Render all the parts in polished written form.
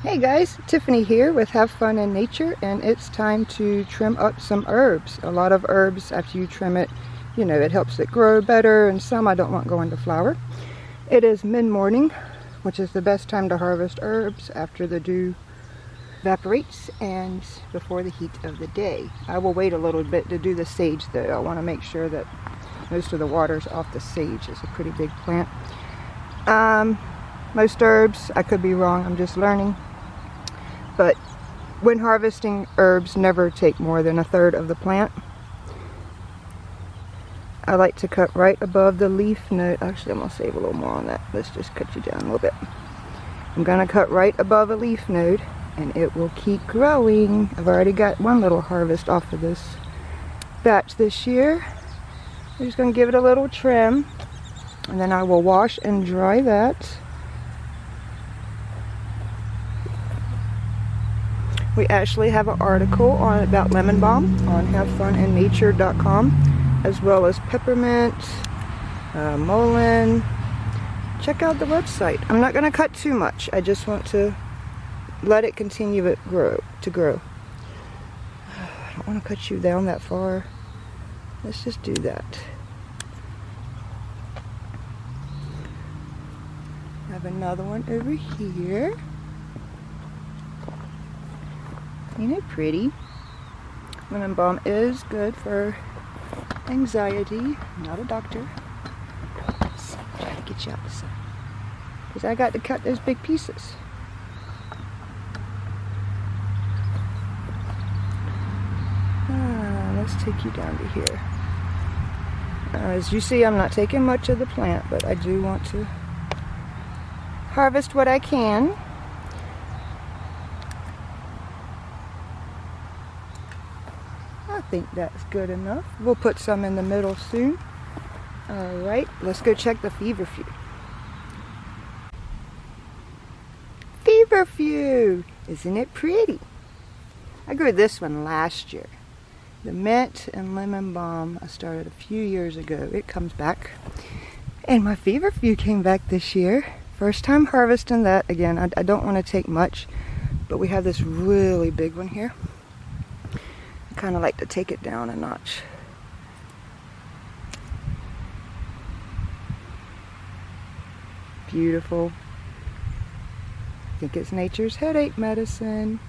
Hey guys, Tiffany here with Have Fun in Nature, and it's time to trim up some herbs. A lot of herbs, after you trim it, you know, it helps it grow better, and some I don't want going to flower. It is mid-morning, which is the best time to harvest herbs after the dew evaporates and before the heat of the day. I will wait a little bit to do the sage though. I want to make sure that most of the water's off the sage. It's a pretty big plant. Most herbs, I could be wrong, I'm just learning. But when harvesting, herbs never take more than 1/3 of the plant. I like to cut right above the leaf node. Actually, I'm going to save a little more on that. Let's just cut you down a little bit. I'm going to cut right above a leaf node, and it will keep growing. I've already got one little harvest off of this batch this year. I'm just going to give it a little trim, and then I will wash and dry that. We actually have an article about lemon balm on havefuninnature.com, as well as peppermint, mullein. Check out the website. I'm not going to cut too much. I just want to let it continue to grow. I don't want to cut you down that far. Let's just do that. I have another one over here. Ain't it pretty? Lemon balm is good for anxiety. I'm not a doctor. Let's see, I'm trying to get you out the sun. Because I got to cut those big pieces. Let's take you down to here. As you see, I'm not taking much of the plant, but I do want to harvest what I can. I think that's good enough. We'll put some in the middle soon. Alright, let's go check the feverfew. Feverfew! Isn't it pretty? I grew this one last year. The mint and lemon balm I started a few years ago. It comes back. And my feverfew came back this year. First time harvesting that. Again, I don't want to take much, but we have this really big one here. Kind of like to take it down a notch. Beautiful. I think it's nature's headache medicine.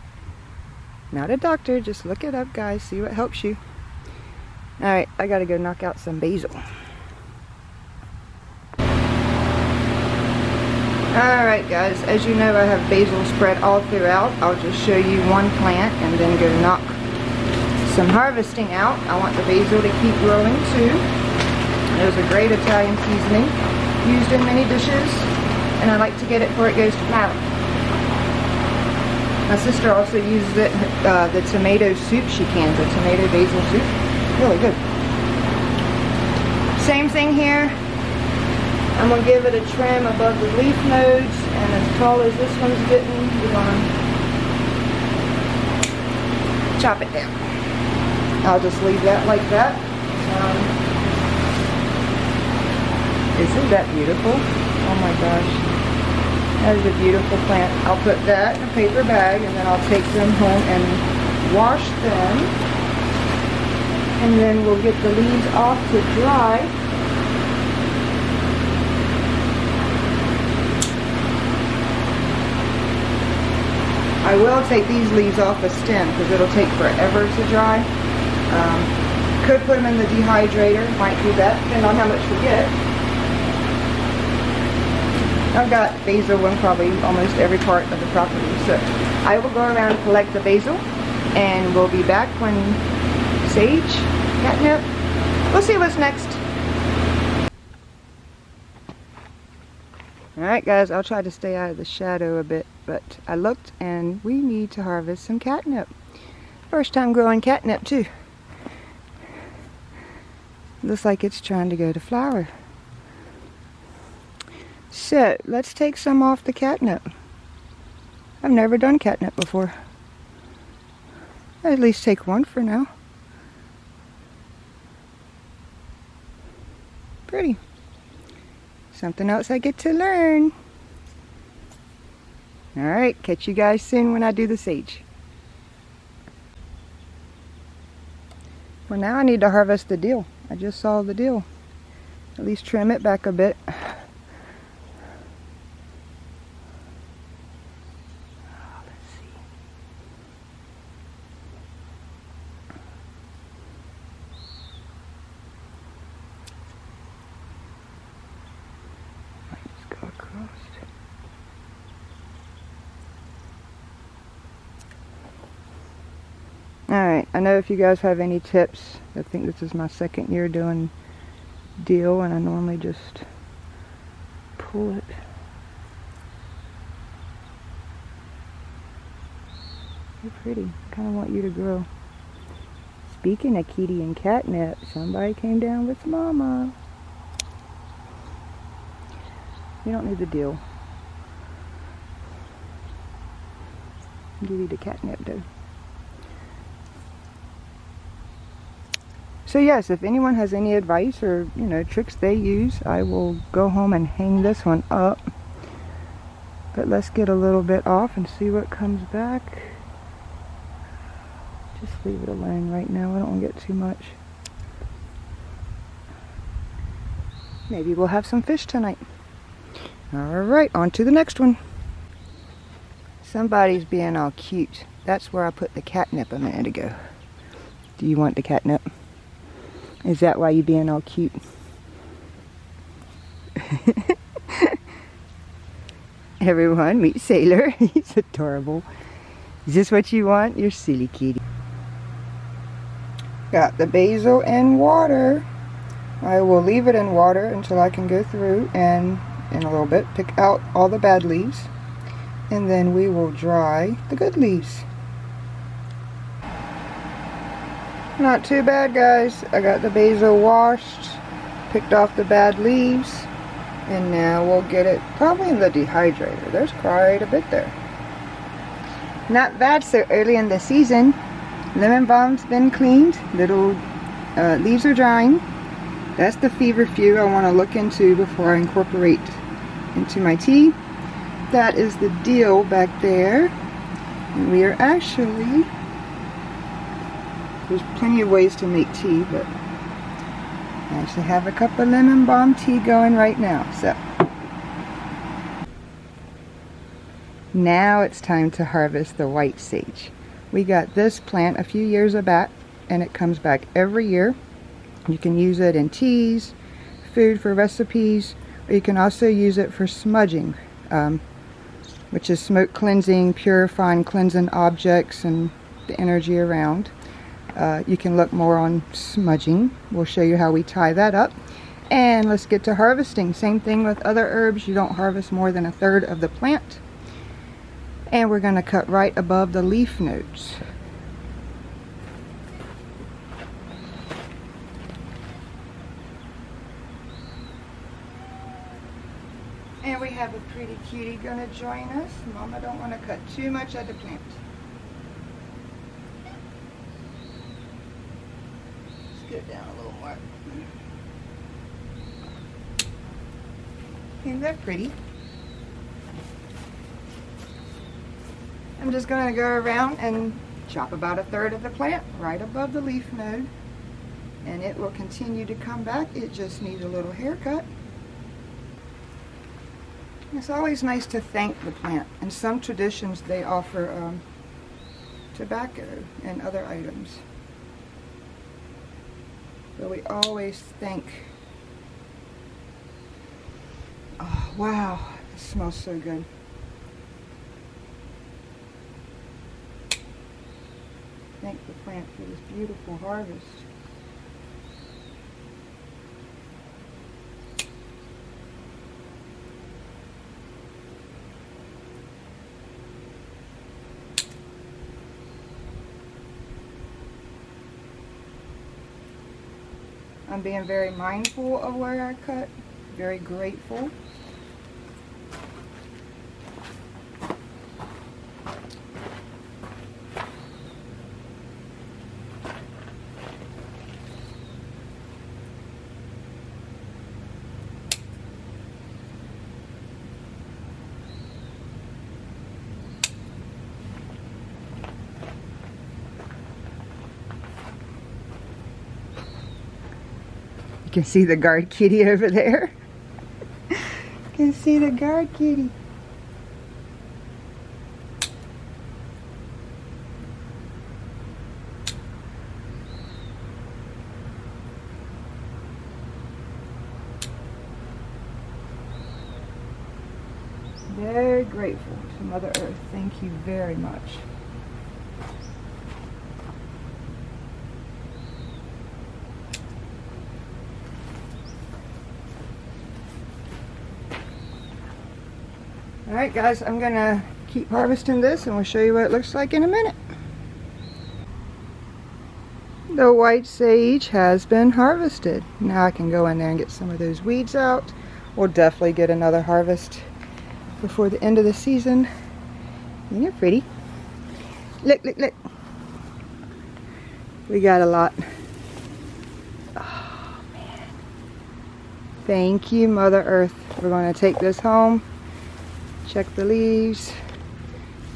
Not a doctor, just look it up, guys. See what helps you. Alright, I gotta go knock out some basil. Alright guys, as you know, I have basil spread all throughout. I'll just show you one plant and then go knock some harvesting out. I want the basil to keep growing too. There's a great Italian seasoning used in many dishes, and I like to get it before it goes to flour. My sister also uses it the tomato soup she cans, the tomato basil soup. Really good. Same thing here. I'm going to give it a trim above the leaf nodes, and as tall as this one's getting, we're going to chop it down. I'll just leave that like that. Isn't that beautiful? Oh my gosh. That is a beautiful plant. I'll put that in a paper bag, and then I'll take them home and wash them. And then we'll get the leaves off to dry. I will take these leaves off the stem because it'll take forever to dry. Could put them in the dehydrator, might do that, depending on how much we get. I've got basil in probably almost every part of the property, so I will go around and collect the basil, and we'll be back when sage, catnip, we'll see what's next. Alright guys, I'll try to stay out of the shadow a bit, but I looked and we need to harvest some catnip. First time growing catnip too. Looks like it's trying to go to flower. So, let's take some off the catnip. I've never done catnip before. I'll at least take one for now. Pretty. Something else I get to learn. Alright, catch you guys soon when I do the sage. Well, now I need to harvest the dill. I just saw the dill. At least trim it back a bit. Alright, I know if you guys have any tips, I think this is my second year doing dill and I normally just pull it. You're pretty. Kind of want you to grow. Speaking of kitty and catnip, somebody came down with mama. You don't need the dill. I'll give you the catnip though. So yes, if anyone has any advice or, you know, tricks they use, I will go home and hang this one up. But let's get a little bit off and see what comes back. Just leave it alone right now. I don't want to get too much. Maybe we'll have some fish tonight. Alright, on to the next one. Somebody's being all cute. That's where I put the catnip a minute ago. Do you want the catnip? Is that why you being all cute? Everyone, meet Sailor. He's adorable. Is this what you want? You're silly kitty. Got the basil in water. I will leave it in water until I can go through and in a little bit pick out all the bad leaves. And then we will dry the good leaves. Not too bad, guys. I got the basil washed, picked off the bad leaves, and now we'll get it probably in the dehydrator. There's quite a bit there. Not bad so early in the season. Lemon balm's been cleaned. Little leaves are drying. That's the feverfew I want to look into before I incorporate into my tea. That is the dill back there. And we are actually... There's plenty of ways to make tea, but I actually have a cup of lemon balm tea going right now. So now it's time to harvest the white sage. We got this plant a few years back, and it comes back every year. You can use it in teas, food for recipes, or you can also use it for smudging, which is smoke cleansing, purifying, cleansing objects and the energy around. You can look more on smudging. We'll show you how we tie that up. And let's get to harvesting. Same thing with other herbs. You don't harvest more than 1/3 of the plant. And we're going to cut right above the leaf nodes. And we have a pretty cutie going to join us. Mama don't want to cut too much of the plant. Let's get down a little more. Isn't that pretty? I'm just going to go around and chop about 1/3 of the plant right above the leaf node. And it will continue to come back. It just needs a little haircut. It's always nice to thank the plant. In some traditions they offer tobacco and other items. But we always thank. Oh wow, it smells so good. Thank the plant for this beautiful harvest. I'm being very mindful of where I cut, very grateful. can see the guard kitty over there. You can see the guard kitty. Very grateful to Mother Earth. Thank you very much. Alright guys, I'm going to keep harvesting this and we'll show you what it looks like in a minute. The white sage has been harvested. Now I can go in there and get some of those weeds out. We'll definitely get another harvest before the end of the season. And you're pretty. Look, look, look. We got a lot. Oh man. Thank you, Mother Earth. We're going to take this home. Check the leaves.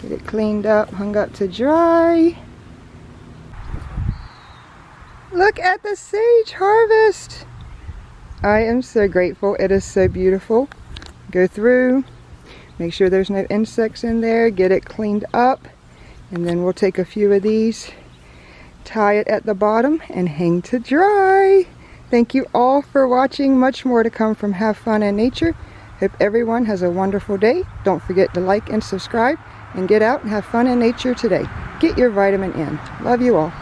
Get it cleaned up, hung up to dry. Look at the sage harvest. I am so grateful. It is so beautiful. Go through. Make sure there's no insects in there, get it cleaned up, and then we'll take a few of these, tie it at the bottom, and hang to dry. Thank you all for watching. Much more to come from Have Fun in Nature. Hope everyone has a wonderful day. Don't forget to like and subscribe, and get out and have fun in nature today. Get your vitamin in. Love you all.